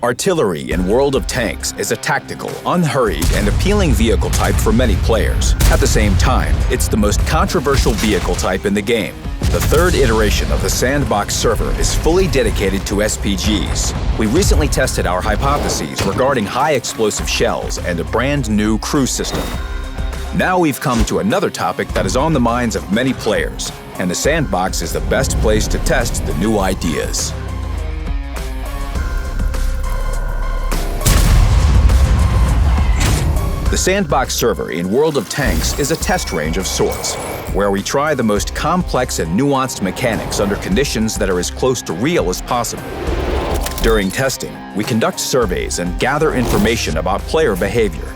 Artillery in World of Tanks is a tactical, unhurried, and appealing vehicle type for many players. At the same time, it's the most controversial vehicle type in the game. The third iteration of the Sandbox server is fully dedicated to SPGs. We recently tested our hypotheses regarding high explosive shells and a brand new crew system. Now we've come to another topic that is on the minds of many players, and the Sandbox is the best place to test the new ideas. The Sandbox server in World of Tanks is a test range of sorts, where we try the most complex and nuanced mechanics under conditions that are as close to real as possible. During testing, we conduct surveys and gather information about player behavior.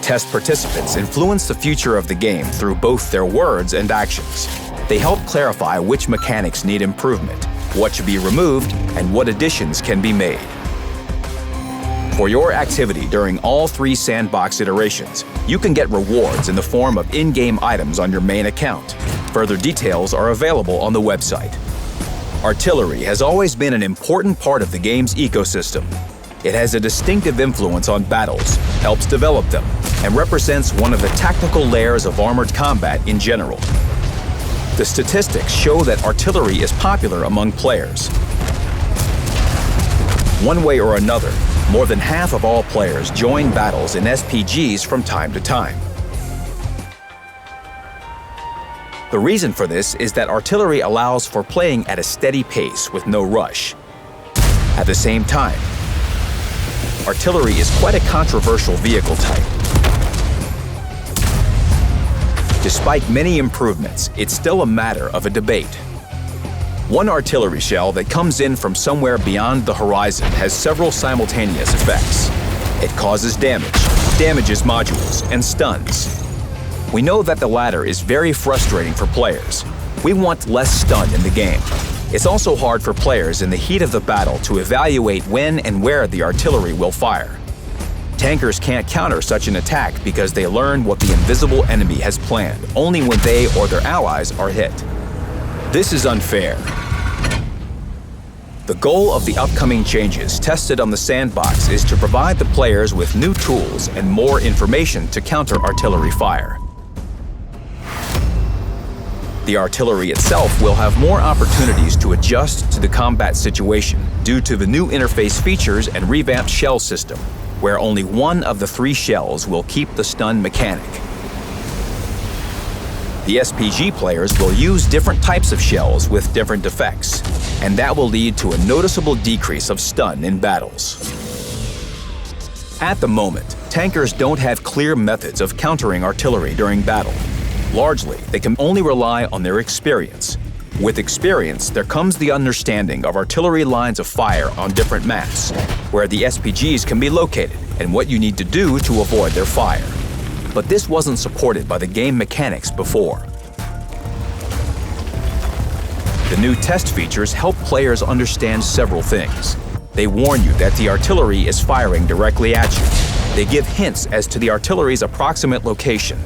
Test participants influence the future of the game through both their words and actions. They help clarify which mechanics need improvement, what should be removed, and what additions can be made. For your activity during all 3 Sandbox iterations, you can get rewards in the form of in-game items on your main account. Further details are available on the website. Artillery has always been an important part of the game's ecosystem. It has a distinctive influence on battles, helps develop them, and represents one of the tactical layers of armored combat in general. The statistics show that artillery is popular among players. One way or another, more than half of all players join battles in SPGs from time to time. The reason for this is that artillery allows for playing at a steady pace with no rush. At the same time, artillery is quite a controversial vehicle type. Despite many improvements, it's still a matter of a debate. One artillery shell that comes in from somewhere beyond the horizon has several simultaneous effects. It causes damage, damages modules, and stuns. We know that the latter is very frustrating for players. We want less stun in the game. It's also hard for players in the heat of the battle to evaluate when and where the artillery will fire. Tankers can't counter such an attack because they learn what the invisible enemy has planned only when they or their allies are hit. This is unfair. The goal of the upcoming changes tested on the Sandbox is to provide the players with new tools and more information to counter artillery fire. The artillery itself will have more opportunities to adjust to the combat situation due to the new interface features and revamped shell system, where only one of the 3 shells will keep the stun mechanic. The SPG players will use different types of shells with different effects, and that will lead to a noticeable decrease of stun in battles. At the moment, tankers don't have clear methods of countering artillery during battle. Largely, they can only rely on their experience. With experience, there comes the understanding of artillery lines of fire on different maps, where the SPGs can be located, and what you need to do to avoid their fire. But this wasn't supported by the game mechanics before. The new test features help players understand several things. They warn you that the artillery is firing directly at you. They give hints as to the artillery's approximate location.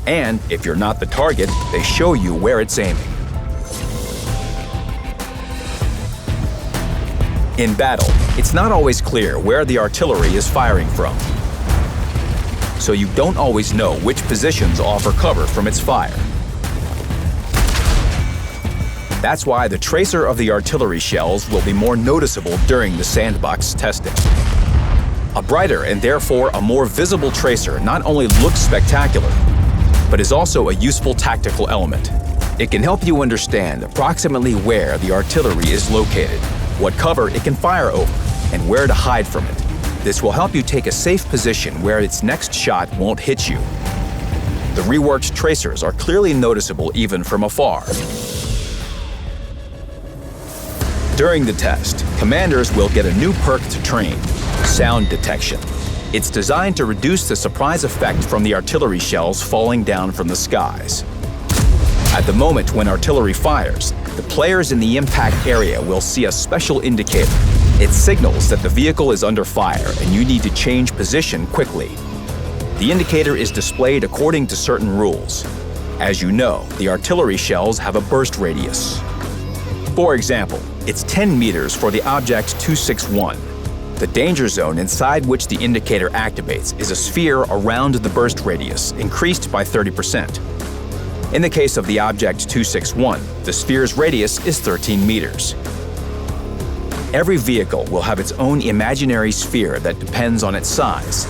And if you're not the target, they show you where it's aiming. In battle, it's not always clear where the artillery is firing from, so you don't always know which positions offer cover from its fire. That's why the tracer of the artillery shells will be more noticeable during the Sandbox testing. A brighter and therefore a more visible tracer not only looks spectacular, but is also a useful tactical element. It can help you understand approximately where the artillery is located, what cover it can fire over, and where to hide from it. This will help you take a safe position where its next shot won't hit you. The reworked tracers are clearly noticeable even from afar. During the test, commanders will get a new perk to train, Sound Detection. It's designed to reduce the surprise effect from the artillery shells falling down from the skies. At the moment when artillery fires, the players in the impact area will see a special indicator. It signals that the vehicle is under fire and you need to change position quickly. The indicator is displayed according to certain rules. As you know, the artillery shells have a burst radius. For example, it's 10 meters for the Object 261. The danger zone inside which the indicator activates is a sphere around the burst radius, increased by 30%. In the case of the Object 261, the sphere's radius is 13 meters. Every vehicle will have its own imaginary sphere that depends on its size.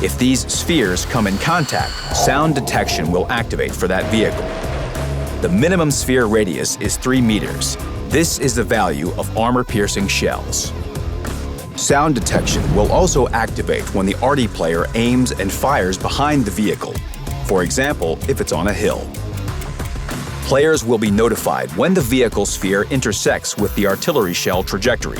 If these spheres come in contact, sound detection will activate for that vehicle. The minimum sphere radius is 3 meters. This is the value of armor-piercing shells. Sound detection will also activate when the arty player aims and fires behind the vehicle, for example, if it's on a hill. Players will be notified when the vehicle sphere intersects with the artillery shell trajectory,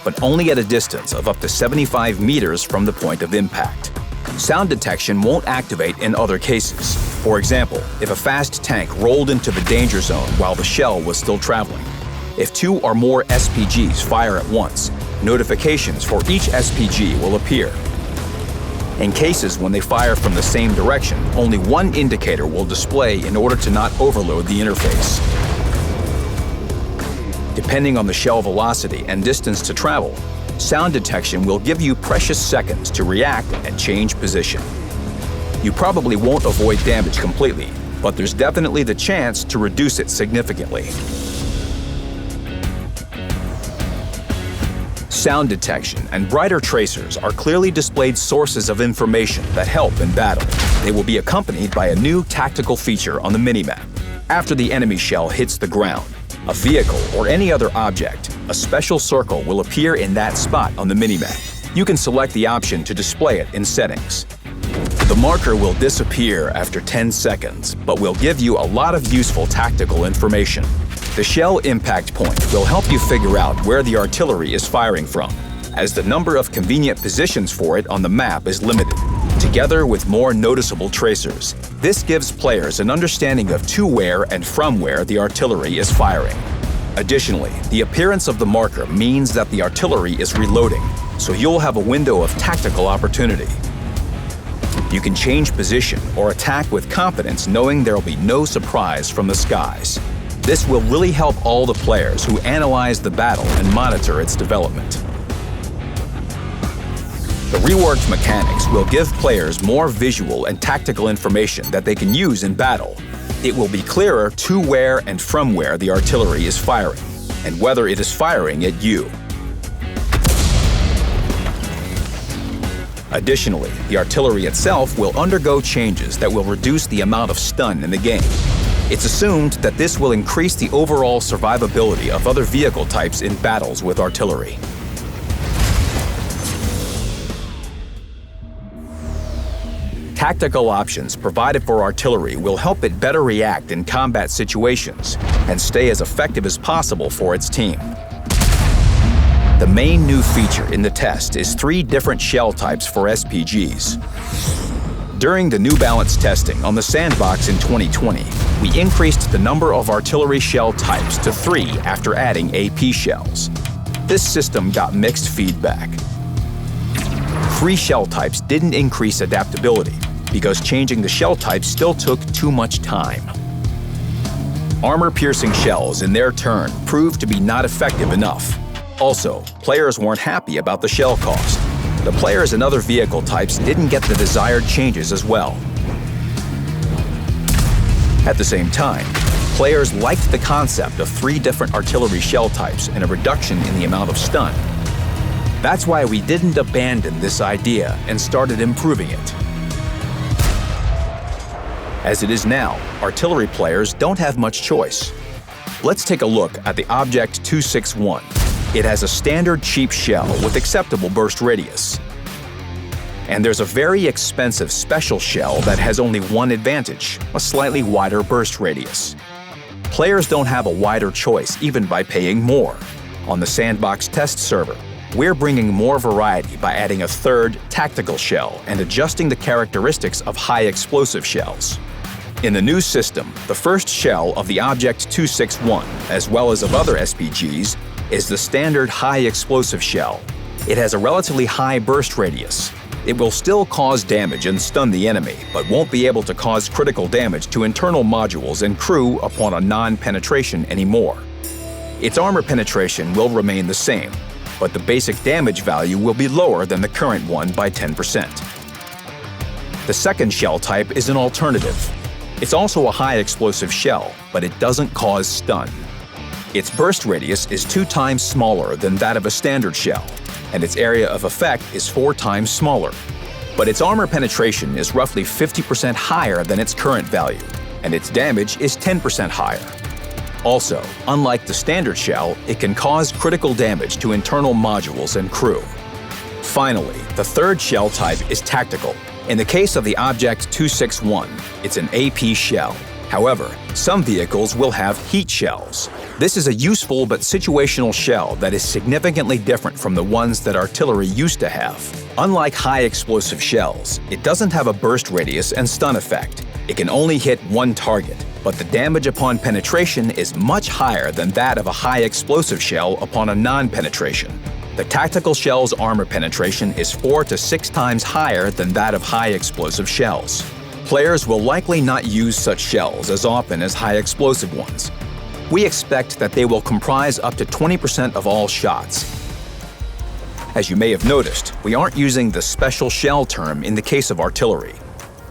but only at a distance of up to 75 meters from the point of impact. Sound detection won't activate in other cases. For example, if a fast tank rolled into the danger zone while the shell was still traveling. If 2 or more SPGs fire at once, notifications for each SPG will appear. In cases when they fire from the same direction, only one indicator will display in order to not overload the interface. Depending on the shell velocity and distance to travel, sound detection will give you precious seconds to react and change position. You probably won't avoid damage completely, but there's definitely the chance to reduce it significantly. Sound detection and brighter tracers are clearly displayed sources of information that help in battle. They will be accompanied by a new tactical feature on the minimap. After the enemy shell hits the ground, a vehicle, or any other object, a special circle will appear in that spot on the minimap. You can select the option to display it in settings. The marker will disappear after 10 seconds, but will give you a lot of useful tactical information. The shell impact point will help you figure out where the artillery is firing from, as the number of convenient positions for it on the map is limited, together with more noticeable tracers. This gives players an understanding of to where and from where the artillery is firing. Additionally, the appearance of the marker means that the artillery is reloading, so you'll have a window of tactical opportunity. You can change position or attack with confidence knowing there'll be no surprise from the skies. This will really help all the players who analyze the battle and monitor its development. The reworked mechanics will give players more visual and tactical information that they can use in battle. It will be clearer to where and from where the artillery is firing, and whether it is firing at you. Additionally, the artillery itself will undergo changes that will reduce the amount of stun in the game. It's assumed that this will increase the overall survivability of other vehicle types in battles with artillery. Tactical options provided for artillery will help it better react in combat situations and stay as effective as possible for its team. The main new feature in the test is 3 different shell types for SPGs. During the New Balance testing on the sandbox in 2020, we increased the number of artillery shell types to 3 after adding AP shells. This system got mixed feedback. 3 shell types didn't increase adaptability because changing the shell type still took too much time. Armor-piercing shells, in their turn, proved to be not effective enough. Also, players weren't happy about the shell cost. The players in other vehicle types didn't get the desired changes as well. At the same time, players liked the concept of 3 different artillery shell types and a reduction in the amount of stun. That's why we didn't abandon this idea and started improving it. As it is now, artillery players don't have much choice. Let's take a look at the Object 261. It has a standard cheap shell with acceptable burst radius. And there's a very expensive special shell that has only one advantage, a slightly wider burst radius. Players don't have a wider choice even by paying more. On the Sandbox test server, we're bringing more variety by adding a 3rd tactical shell and adjusting the characteristics of high explosive shells. In the new system, the first shell of the Object 261, as well as of other SPGs, is the standard high explosive shell. It has a relatively high burst radius. It will still cause damage and stun the enemy, but won't be able to cause critical damage to internal modules and crew upon a non-penetration anymore. Its armor penetration will remain the same, but the basic damage value will be lower than the current one by 10%. The second shell type is an alternative. It's also a high explosive shell, but it doesn't cause stun. Its burst radius is 2 times smaller than that of a standard shell, and its area of effect is 4 times smaller. But its armor penetration is roughly 50% higher than its current value, and its damage is 10% higher. Also, unlike the standard shell, it can cause critical damage to internal modules and crew. Finally, the third shell type is tactical. In the case of the Object 261, it's an AP shell. However, some vehicles will have heat shells. This is a useful but situational shell that is significantly different from the ones that artillery used to have. Unlike high explosive shells, it doesn't have a burst radius and stun effect. It can only hit one target, but the damage upon penetration is much higher than that of a high explosive shell upon a non-penetration. The tactical shell's armor penetration is 4 to 6 times higher than that of high explosive shells. Players will likely not use such shells as often as high explosive ones. We expect that they will comprise up to 20% of all shots. As you may have noticed, we aren't using the special shell term in the case of artillery.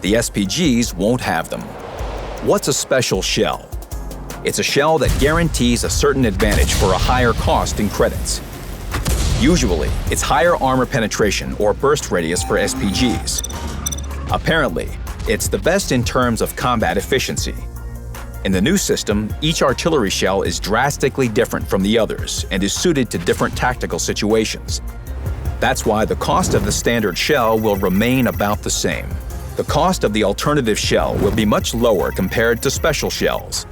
The SPGs won't have them. What's a special shell? It's a shell that guarantees a certain advantage for a higher cost in credits. Usually, it's higher armor penetration or burst radius for SPGs. Apparently, it's the best in terms of combat efficiency. In the new system, each artillery shell is drastically different from the others and is suited to different tactical situations. That's why the cost of the standard shell will remain about the same. The cost of the alternative shell will be much lower compared to special shells,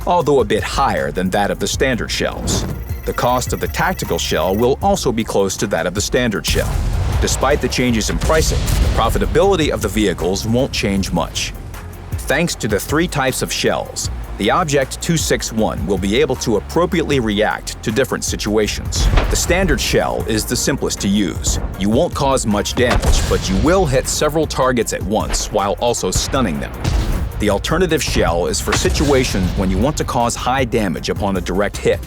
although a bit higher than that of the standard shells. The cost of the tactical shell will also be close to that of the standard shell. Despite the changes in pricing, the profitability of the vehicles won't change much. Thanks to the 3 types of shells, the Object 261 will be able to appropriately react to different situations. The standard shell is the simplest to use. You won't cause much damage, but you will hit several targets at once while also stunning them. The alternative shell is for situations when you want to cause high damage upon a direct hit.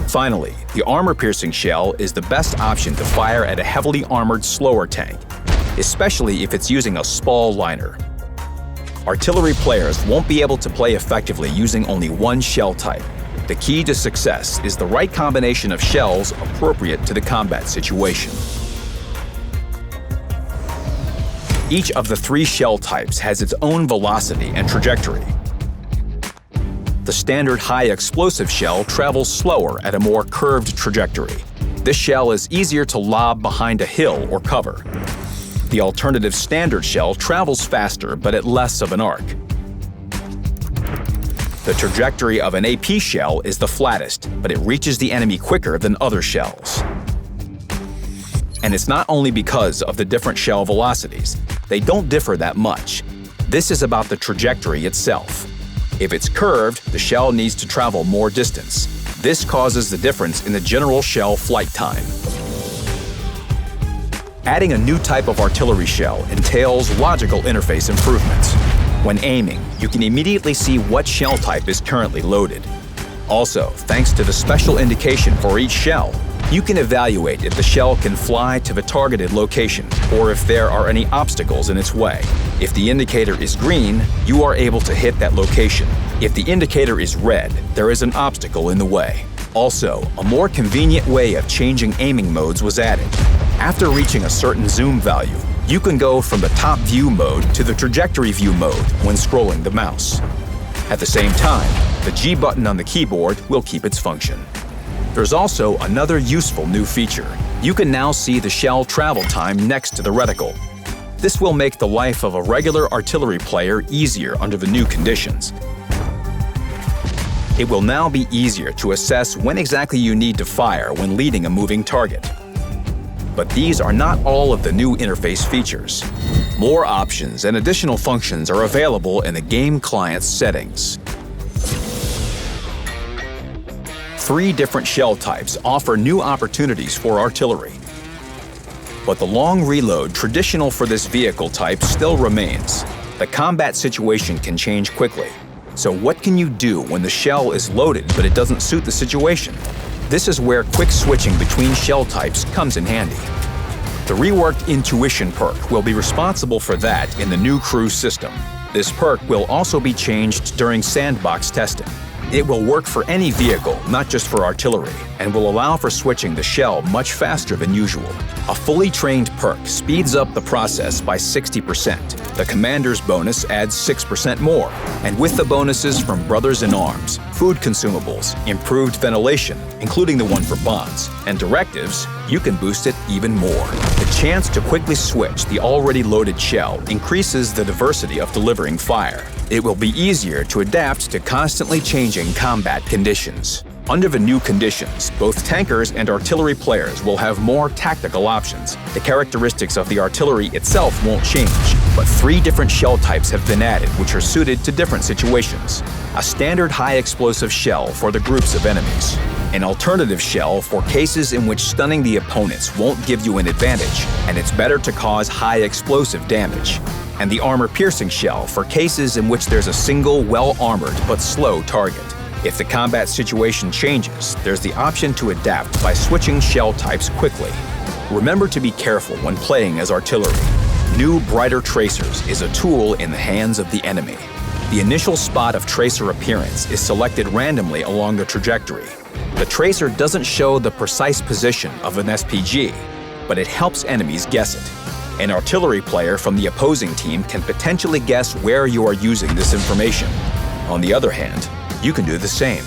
Finally, the armor-piercing shell is the best option to fire at a heavily armored slower tank, especially if it's using a SPAL liner. Artillery players won't be able to play effectively using only one shell type. The key to success is the right combination of shells appropriate to the combat situation. Each of the 3 shell types has its own velocity and trajectory. The standard high explosive shell travels slower at a more curved trajectory. This shell is easier to lob behind a hill or cover. The alternative standard shell travels faster but at less of an arc. The trajectory of an AP shell is the flattest, but it reaches the enemy quicker than other shells. And it's not only because of the different shell velocities. They don't differ that much. This is about the trajectory itself. If it's curved, the shell needs to travel more distance. This causes the difference in the general shell flight time. Adding a new type of artillery shell entails logical interface improvements. When aiming, you can immediately see what shell type is currently loaded. Also, thanks to the special indication for each shell, you can evaluate if the shell can fly to the targeted location or if there are any obstacles in its way. If the indicator is green, you are able to hit that location. If the indicator is red, there is an obstacle in the way. Also, a more convenient way of changing aiming modes was added. After reaching a certain zoom value, you can go from the top view mode to the trajectory view mode when scrolling the mouse. At the same time, the G button on the keyboard will keep its function. There's also another useful new feature. You can now see the shell travel time next to the reticle. This will make the life of a regular artillery player easier under the new conditions. It will now be easier to assess when exactly you need to fire when leading a moving target. But these are not all of the new interface features. More options and additional functions are available in the game client's settings. 3 different shell types offer new opportunities for artillery. But the long reload traditional for this vehicle type still remains. The combat situation can change quickly. So what can you do when the shell is loaded but it doesn't suit the situation? This is where quick switching between shell types comes in handy. The reworked Intuition perk will be responsible for that in the new crew system. This perk will also be changed during sandbox testing. It will work for any vehicle, not just for artillery, and will allow for switching the shell much faster than usual. A fully trained perk speeds up the process by 60%. The commander's bonus adds 6% more. And with the bonuses from Brothers in Arms, food consumables, improved ventilation, including the one for bombs, and directives, you can boost it even more. The chance to quickly switch the already loaded shell increases the diversity of delivering fire. It will be easier to adapt to constantly changing combat conditions. Under the new conditions, both tankers and artillery players will have more tactical options. The characteristics of the artillery itself won't change, but 3 different shell types have been added which are suited to different situations. A standard high-explosive shell for the groups of enemies. An alternative shell for cases in which stunning the opponents won't give you an advantage, and it's better to cause high-explosive damage. And the armor-piercing shell for cases in which there's a single, well-armored but slow target. If the combat situation changes, there's the option to adapt by switching shell types quickly. Remember to be careful when playing as artillery. New Brighter Tracers is a tool in the hands of the enemy. The initial spot of tracer appearance is selected randomly along the trajectory. The tracer doesn't show the precise position of an SPG, but it helps enemies guess it. An artillery player from the opposing team can potentially guess where you are using this information. On the other hand, you can do the same.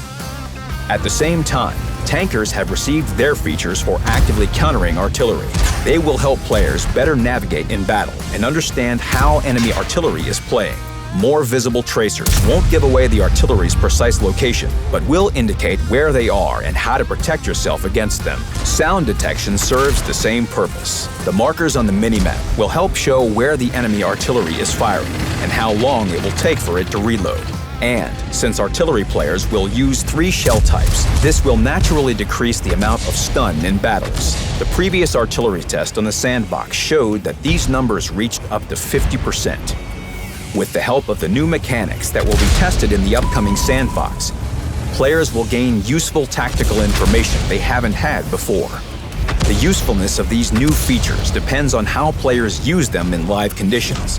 At the same time, tankers have received their features for actively countering artillery. They will help players better navigate in battle and understand how enemy artillery is playing. More visible tracers won't give away the artillery's precise location, but will indicate where they are and how to protect yourself against them. Sound detection serves the same purpose. The markers on the minimap will help show where the enemy artillery is firing and how long it will take for it to reload. And since artillery players will use 3 shell types, this will naturally decrease the amount of stun in battles. The previous artillery test on the sandbox showed that these numbers reached up to 50%. With the help of the new mechanics that will be tested in the upcoming sandbox, players will gain useful tactical information they haven't had before. The usefulness of these new features depends on how players use them in live conditions.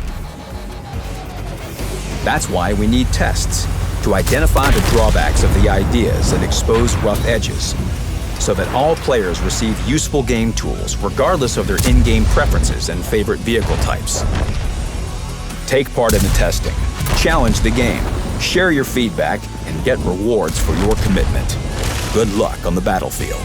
That's why we need tests, to identify the drawbacks of the ideas and expose rough edges, so that all players receive useful game tools regardless of their in-game preferences and favorite vehicle types. Take part in the testing, challenge the game, share your feedback, and get rewards for your commitment. Good luck on the battlefield.